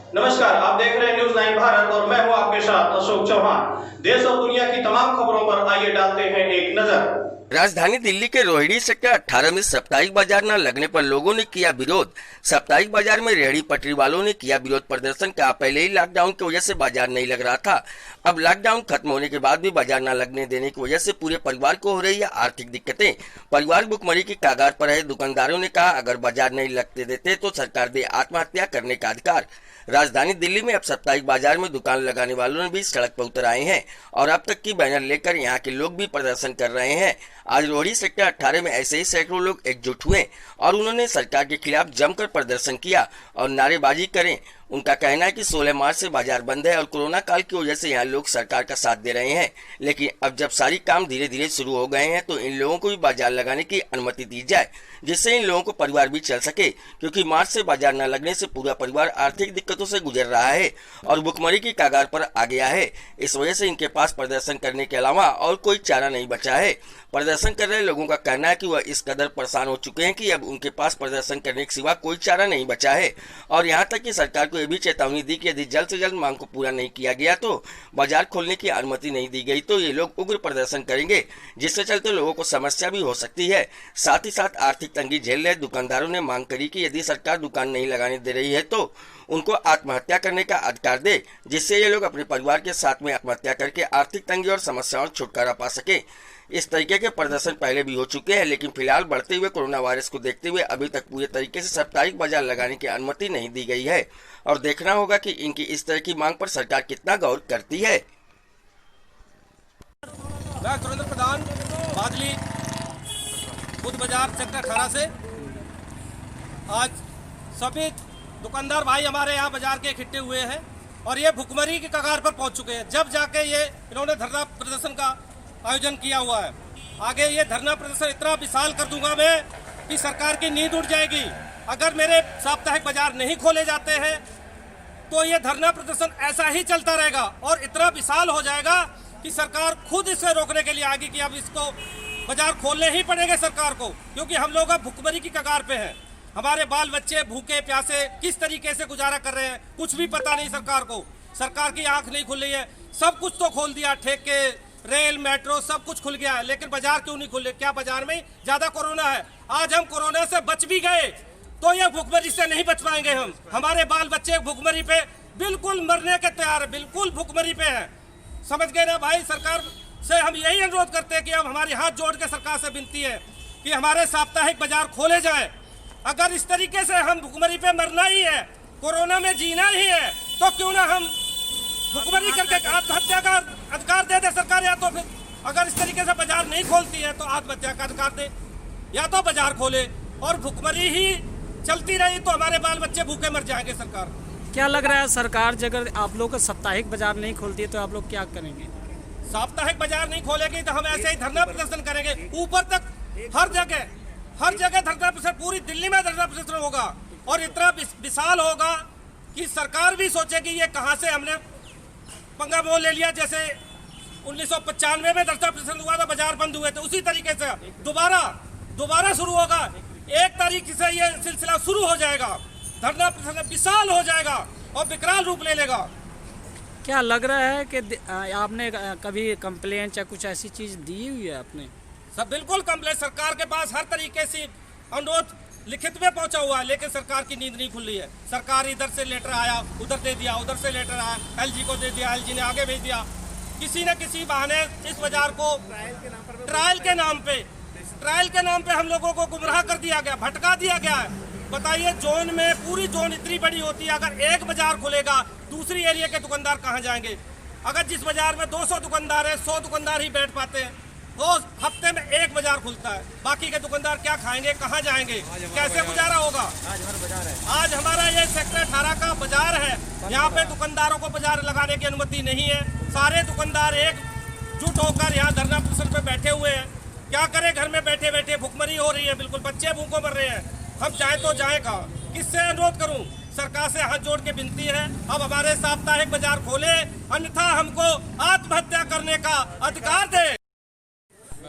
नमस्कार, आप देख रहे हैं न्यूज़ 9 भारत और मैं हूं आपके साथ अशोक चौहान। देश और दुनिया की तमाम खबरों पर आइए डालते हैं एक नजर। राजधानी दिल्ली के रोहिणी सेक्टर 18 में साप्ताहिक बाजार न लगने पर लोगों ने किया विरोध। साप्ताहिक बाजार में रेहड़ी पटरी वालों ने किया विरोध प्रदर्शन। का पहले ही लॉकडाउन की वजह से बाजार नहीं लग रहा था, अब लॉकडाउन खत्म होने के बाद भी बाजार न लगने देने की वजह से पूरे परिवार को हो रही है आर्थिक दिक्कतें। परिवार भुखमरी की कगार पर है। दुकानदारों ने कहा, अगर बाजार नहीं लगते देते तो सरकार दे आत्महत्या करने का अधिकार। राजधानी दिल्ली में अब साप्ताहिक बाजार में दुकान लगाने वालों ने भी सड़क पर उतर आए हैं और अब तक की बैनर लेकर यहां के लोग भी प्रदर्शन कर रहे हैं। आज रोहिणी सेक्टर 18 में ऐसे ही सैकड़ों लोग एकजुट हुए और उन्होंने सरकार के खिलाफ जमकर प्रदर्शन किया और नारेबाजी करें। उनका कहना है कि 16 मार्च से बाजार बंद है और कोरोना काल की वजह से यहाँ लोग सरकार का साथ दे रहे हैं, लेकिन अब जब सारी काम धीरे धीरे शुरू हो गए हैं तो इन लोगों को भी बाजार लगाने की अनुमति दी जाए, जिससे इन लोगों को परिवार भी चल सके, क्योंकि मार्च से बाजार न लगने से पूरा परिवार आर्थिक दिक्कतों से गुजर रहा है और भुखमरी की कगार पर आ गया है। इस वजह से इनके पास प्रदर्शन करने के अलावा और कोई चारा नहीं बचा है। प्रदर्शन कर रहे लोगों का कहना है कि वह इस कदर परेशान हो चुके हैं कि अब उनके पास प्रदर्शन करने के सिवा कोई चारा नहीं बचा है और यहाँ तक कि सरकार को यह भी चेतावनी दी कि यदि जल्द से जल्द मांग को पूरा नहीं किया गया तो बाजार खोलने की अनुमति नहीं दी गई तो ये लोग उग्र प्रदर्शन करेंगे, जिससे चलते लोगों को समस्या भी हो सकती है। साथ ही साथ आर्थिक तंगी झेल रहे दुकानदारों ने मांग करी कि यदि सरकार दुकान नहीं लगाने दे रही है तो उनको आत्महत्या करने का अधिकार दे, जिससे ये लोग अपने परिवार के साथ में आत्महत्या करके आर्थिक तंगी और समस्याओं से छुटकारा पा सके। इस तरीके के प्रदर्शन पहले भी हो चुके हैं, लेकिन फिलहाल बढ़ते हुए कोरोना वायरस को देखते हुए अभी तक पूरे तरीके से साप्ताहिक बाजार लगाने की अनुमति नहीं दी गई है और देखना होगा कि इनकी इस तरह की मांग पर सरकार कितना गौर करती है। मैं सुरेंद्र प्रधान बादली बुध बाजार सेक्टर 18 से। आज सभी दुकानदार भाई हमारे यहाँ बाजार के इकट्ठे हुए हैं और ये भुखमरी की कगार पर पहुंच चुके हैं। जब जाके ये इन्होंने धरना प्रदर्शन का आयोजन किया हुआ है। आगे ये धरना प्रदर्शन इतना विशाल कर दूंगा मैं कि सरकार की नींद उड़ जाएगी। अगर मेरे साप्ताहिक बाजार नहीं खोले जाते हैं तो ये धरना प्रदर्शन ऐसा ही चलता रहेगा और इतना विशाल हो जाएगा कि सरकार खुद इसे रोकने के लिए आएगी कि अब इसको बाजार खोलने ही पड़ेंगे सरकार को, क्योंकि हम लोग अब भुखमरी की कगार पे हैं। हमारे बाल बच्चे भूखे प्यासे किस तरीके से गुजारा कर रहे हैं कुछ भी पता नहीं सरकार को। सरकार की आंख नहीं खुल रही है। सब कुछ तो खोल दिया, ठेके, रेल, मेट्रो सब कुछ खुल गया है, लेकिन बाजार क्यों नहीं खुले? क्या बाजार में ज्यादा कोरोना है? आज हम कोरोना से बच भी गए तो ये भुखमरी से नहीं बच पाएंगे। हम हमारे बाल बच्चे भुखमरी पे बिल्कुल मरने के तैयार है, बिल्कुल भुखमरी पे है। समझ गए ना भाई? सरकार से हम यही अनुरोध करते हैं कि अब हमारे हाथ जोड़ के सरकार से विनती है कि हमारे साप्ताहिक बाजार खोले जाए। अगर इस तरीके से हम भुखमरी पे मरना ही है, कोरोना में जीना ही है, तो क्यों ना हम भुखमरी करके आत्महत्या का अधिकार दे दे सरकार। या तो फिर अगर इस तरीके से बाजार नहीं खोलती है तो आत्महत्या का अधिकार दे, या तो बाजार खोले और भुखमरी ही चलती रही तो हमारे बाल बच्चे भूखे मर जाएंगे। सरकार क्या लग रहा है, सरकार अगर आप लोग का साप्ताहिक बाजार नहीं खोलती है तो आप लोग क्या करेंगे? साप्ताहिक बाजार नहीं खोलेगी तो हम ऐसे ही धरना प्रदर्शन करेंगे। ऊपर तक हर जगह धरना प्रदर्शन, पूरी दिल्ली में धरना प्रदर्शन होगा और इतना विशाल होगा कि सरकार भी सोचेगी ये कहां से हमने पंगा मोल ले लिया। जैसे 1995 में धरना प्रदर्शन हुआ था, बाजार बंद हुए थे, उसी तरीके से दोबारा शुरू होगा। 1 तारीख से ये सिलसिला शुरू हो जाएगा, धरना प्रदर्शन विशाल हो जाएगा और विकराल रूप ले लेगा। क्या लग रहा है कि आपने कभी कंप्लेंट या कुछ ऐसी चीज दी हुई है आपने? सब बिल्कुल कंप्लेंट सरकार के पास हर तरीके से अनुरोध लिखित में पहुंचा हुआ है, लेकिन सरकार की नींद नहीं खुल रही है। सरकार इधर से लेटर आया उधर दे दिया, उधर से लेटर आया एलजी को दे दिया, एलजी ने आगे भेज दिया। किसी न किसी बहाने इस बाजार को ट्रायल के नाम पे हम लोगों को गुमराह कर दिया गया, भटका दिया गया है। बताइए, जोन में पूरी जोन इतनी बड़ी होती है, अगर एक बाजार खुलेगा दूसरी एरिया के दुकानदार कहाँ जाएंगे? अगर जिस बाजार में 200 दुकानदार है 100 दुकानदार ही बैठ पाते हैं, वो हफ्ते में एक बाजार खुलता है, बाकी के दुकानदार क्या खाएंगे, कहाँ जाएंगे, कैसे गुजारा होगा? आज हमारा ये सेक्टर 18 का बाजार है, यहाँ पे दुकानदारों को बाजार लगाने की अनुमति नहीं है। सारे दुकानदार एकजुट होकर यहाँ धरना प्रदर्शन पे बैठे हुए हैं। क्या करें, घर में बैठे बैठे भुखमरी हो रही है, बिल्कुल बच्चे भूखों मर रहे हैं। हम जाए तो जाए कहाँ? किससे अनुरोध करूं? सरकार से हाथ जोड़ के विनती है, अब हमारे साप्ताहिक बाजार खोले, अन्यथा हमको आत्महत्या करने का अधिकार दे।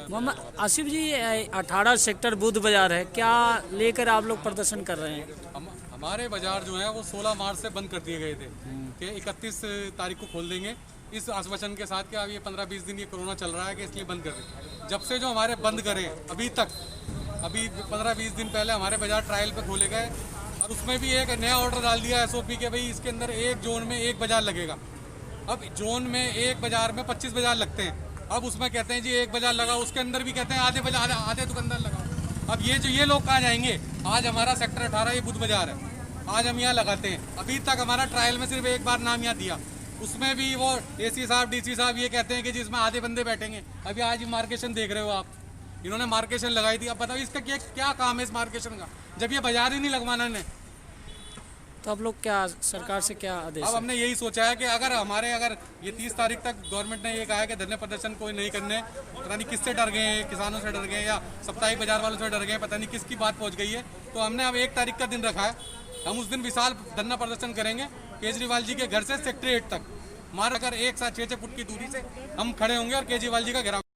मोहम्मद आसिफ जी, 18 सेक्टर बुध बाजार है, क्या लेकर आप लोग प्रदर्शन कर रहे हैं? हमारे बाजार जो है वो 16 मार्च से बंद कर दिए गए थे कि 31 तारीख को खोल देंगे, इस आश्वासन के साथ कि अब ये 15-20 दिन ये कोरोना चल रहा है कि इसलिए बंद कर दें। जब से जो हमारे बंद करें अभी तक, अभी 15-20 दिन पहले हमारे बाजार ट्रायल पे खोले गए और उसमें भी एक नया ऑर्डर डाल दिया SOP के भाई इसके अंदर एक जोन में एक बाजार लगेगा। अब जोन में एक बाजार में 25 बाजार लगते हैं, अब उसमें कहते हैं जी एक बाजार लगा, उसके अंदर भी कहते हैं आधे दुकानदार लगाओ। अब ये लोग कहाँ जाएंगे? आज हमारा सेक्टर 18 ये बुध बाजार है, आज हम यहाँ लगाते हैं। अभी तक हमारा ट्रायल में सिर्फ एक बार नाम यहाँ दिया, उसमें भी वो AC साहब DC साहब ये कहते हैं कि जी इसमें आधे बंदे बैठेंगे। अभी आज मार्केशन देख रहे हो आप, इन्होंने मार्केशन लगाई थी। अब बताओ इसका क्या काम है इस मार्केशन का, जब ये बाजार ही नहीं लगवाना है। तो अब लोग क्या सरकार से क्या आदेश? अब हमने यही सोचा है कि अगर ये 30 तारीख तक गवर्नमेंट ने ये कहा है कि धरने प्रदर्शन कोई नहीं करने, पता नहीं किससे डर गए हैं, किसानों से डर गए या साप्ताहिक बाजार वालों से डर गए, पता नहीं किसकी बात पहुंच गई है। तो हमने अब 1 तारीख का दिन रखा है, हम उस दिन विशाल धरना प्रदर्शन करेंगे केजरीवाल जी के घर से सेक्रेटरीट तक। मार अगर 1 से 6 फुट की दूरी से हम खड़े होंगे और केजरीवाल जी का घेराव